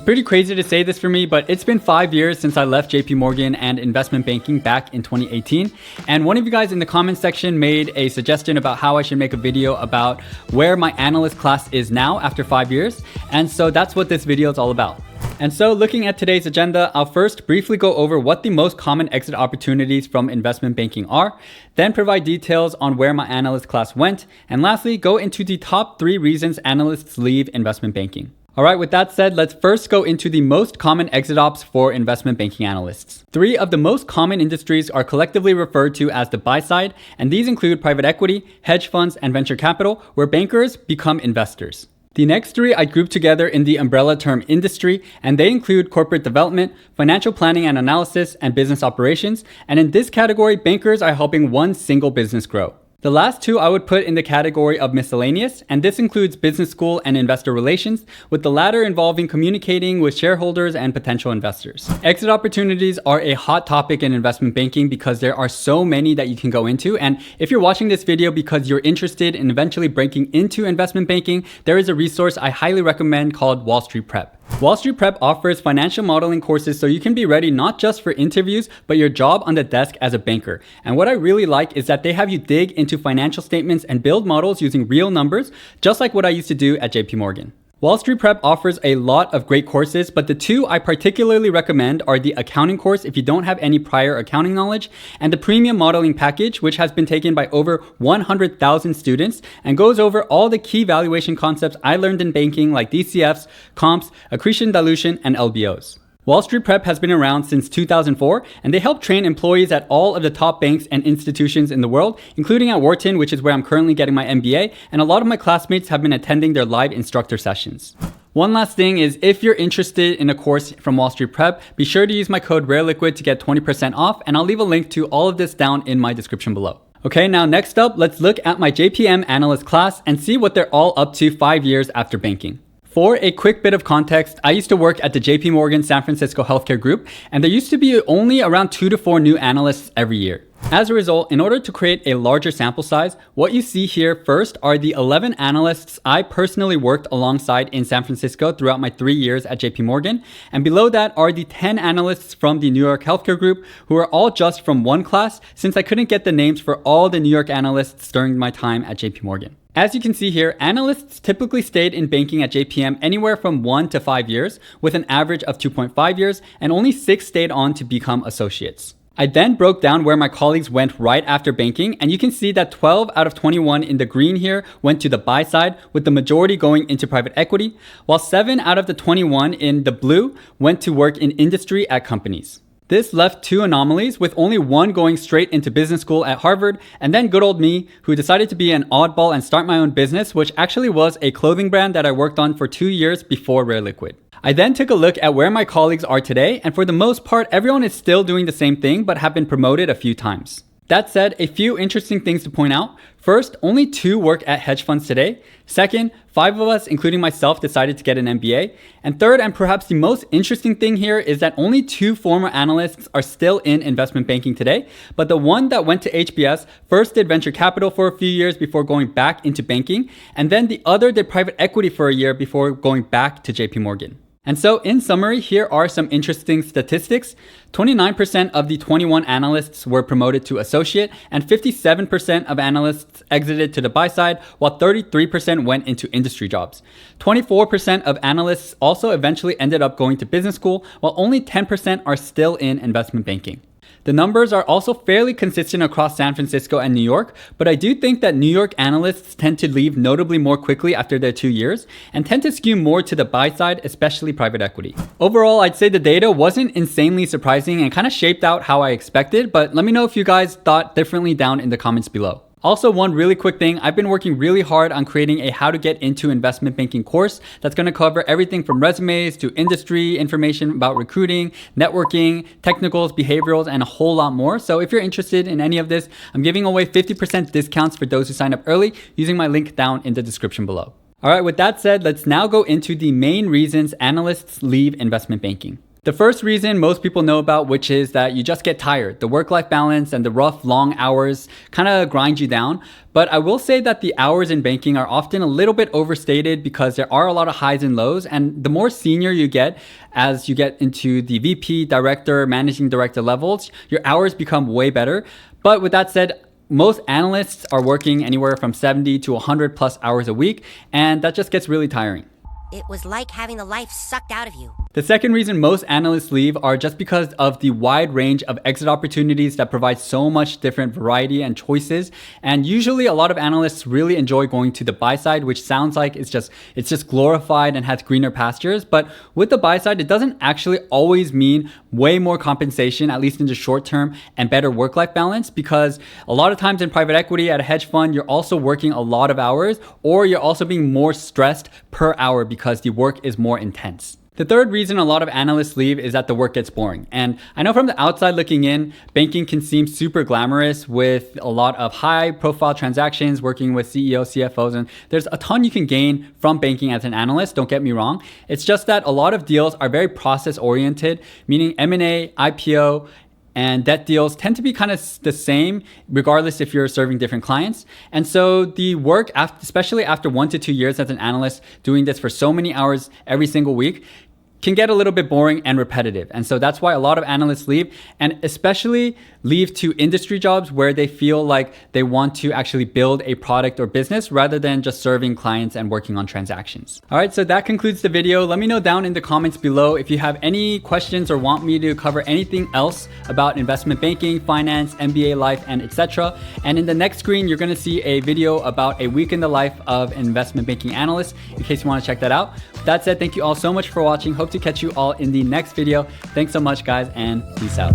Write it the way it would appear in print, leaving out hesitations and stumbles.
Pretty crazy to say this for me, but it's been 5 years since I left JP Morgan and investment banking back in 2018. And one of you guys in the comments section made a suggestion about how I should make a video about where my analyst class is now after 5 years. And so that's what this video is all about. And so looking at today's agenda, I'll first briefly go over what the most common exit opportunities from investment banking are, then provide details on where my analyst class went, and lastly, go into the top 3 reasons analysts leave investment banking. All right, with that said, let's first go into the most common exit ops for investment banking analysts. 3 of the most common industries are collectively referred to as the buy side, and these include private equity, hedge funds, and venture capital, where bankers become investors. The next 3 I grouped together in the umbrella term industry, and they include corporate development, financial planning and analysis, and business operations. And in this category, bankers are helping one single business grow. The last 2 I would put in the category of miscellaneous, and this includes business school and investor relations, with the latter involving communicating with shareholders and potential investors. Exit opportunities are a hot topic in investment banking because there are so many that you can go into, and if you're watching this video because you're interested in eventually breaking into investment banking, there is a resource I highly recommend called Wall Street Prep. Wall Street Prep offers financial modeling courses so you can be ready not just for interviews, but your job on the desk as a banker. And what I really like is that they have you dig into financial statements and build models using real numbers, just like what I used to do at JP Morgan. Wall Street Prep offers a lot of great courses, but the 2 I particularly recommend are the accounting course if you don't have any prior accounting knowledge, and the premium modeling package, which has been taken by over 100,000 students and goes over all the key valuation concepts I learned in banking like DCFs, comps, accretion dilution, and LBOs. Wall Street Prep has been around since 2004, and they help train employees at all of the top banks and institutions in the world, including at Wharton, which is where I'm currently getting my MBA, and a lot of my classmates have been attending their live instructor sessions. One last thing is, if you're interested in a course from Wall Street Prep, be sure to use my code rareliquid to get 20% off, and I'll leave a link to all of this down in my description below. Okay, now next up, let's look at my JPM analyst class and see what they're all up to 5 years after banking. For a quick bit of context, I used to work at the JP Morgan San Francisco Healthcare Group, and there used to be only around 2 to 4 new analysts every year. As a result, in order to create a larger sample size, what you see here first are the 11 analysts I personally worked alongside in San Francisco throughout my 3 years at JP Morgan, and below that are the 10 analysts from the New York Healthcare Group who are all just from one class, since I couldn't get the names for all the New York analysts during my time at JP Morgan. As you can see here, analysts typically stayed in banking at JPM anywhere from 1 to 5 years, with an average of 2.5 years, and only 6 stayed on to become associates. I then broke down where my colleagues went right after banking, and you can see that 12 out of 21 in the green here went to the buy side, with the majority going into private equity, while 7 out of the 21 in the blue went to work in industry at companies. This left 2 anomalies, with only 1 going straight into business school at Harvard, and then good old me, who decided to be an oddball and start my own business, which actually was a clothing brand that I worked on for 2 years before rareliquid. I then took a look at where my colleagues are today, and for the most part, everyone is still doing the same thing but have been promoted a few times. That said, a few interesting things to point out. First, only 2 work at hedge funds today. Second, 5 of us, including myself, decided to get an MBA. And third, and perhaps the most interesting thing here, is that only 2 former analysts are still in investment banking today. But the one that went to HBS first did venture capital for a few years before going back into banking. And then the other did private equity for a year before going back to JP Morgan. And so in summary, here are some interesting statistics. 29% of the 21 analysts were promoted to associate, and 57% of analysts exited to the buy side, while 33% went into industry jobs. 24% of analysts also eventually ended up going to business school, while only 10% are still in investment banking. The numbers are also fairly consistent across San Francisco and New York, but I do think that New York analysts tend to leave notably more quickly after their 2 years and tend to skew more to the buy side, especially private equity. Overall, I'd say the data wasn't insanely surprising and kind of shaped out how I expected, but let me know if you guys thought differently down in the comments below. Also, one really quick thing, I've been working really hard on creating a how to get into investment banking course that's going to cover everything from resumes to industry information about recruiting, networking, technicals, behaviorals, and a whole lot more. So if you're interested in any of this, I'm giving away 50% discounts for those who sign up early using my link down in the description below. All right, with that said, let's now go into the main reasons analysts leave investment banking. The first reason most people know about, which is that you just get tired. The work-life balance and the rough, long hours kind of grind you down. But I will say that the hours in banking are often a little bit overstated because there are a lot of highs and lows. And the more senior you get, as you get into the VP, director, managing director levels, your hours become way better. But with that said, most analysts are working anywhere from 70 to 100 plus hours a week, and that just gets really tiring. It was like having the life sucked out of you. The second reason most analysts leave are just because of the wide range of exit opportunities that provide so much different variety and choices. And usually a lot of analysts really enjoy going to the buy side, which sounds like it's just glorified and has greener pastures. But with the buy side, it doesn't actually always mean way more compensation, at least in the short term, and better work-life balance, because a lot of times in private equity at a hedge fund, you're also working a lot of hours, or you're also being more stressed per hour because the work is more intense. The third reason a lot of analysts leave is that the work gets boring. And I know from the outside looking in, banking can seem super glamorous with a lot of high profile transactions, working with CEOs, CFOs, and there's a ton you can gain from banking as an analyst, don't get me wrong. It's just that a lot of deals are very process oriented, meaning M&A, IPO, and debt deals tend to be kind of the same regardless if you're serving different clients. And so the work, especially after 1 to 2 years as an analyst doing this for so many hours every single week, can get a little bit boring and repetitive. And so that's why a lot of analysts leave, and especially leave to industry jobs where they feel like they want to actually build a product or business rather than just serving clients and working on transactions. All right, so that concludes the video. Let me know down in the comments below if you have any questions or want me to cover anything else about investment banking, finance, MBA life, and etc. And in the next screen, you're gonna see a video about a week in the life of an investment banking analyst, in case you wanna check that out. With that said, thank you all so much for watching. Hope to catch you all in the next video. Thanks so much, guys, and peace out.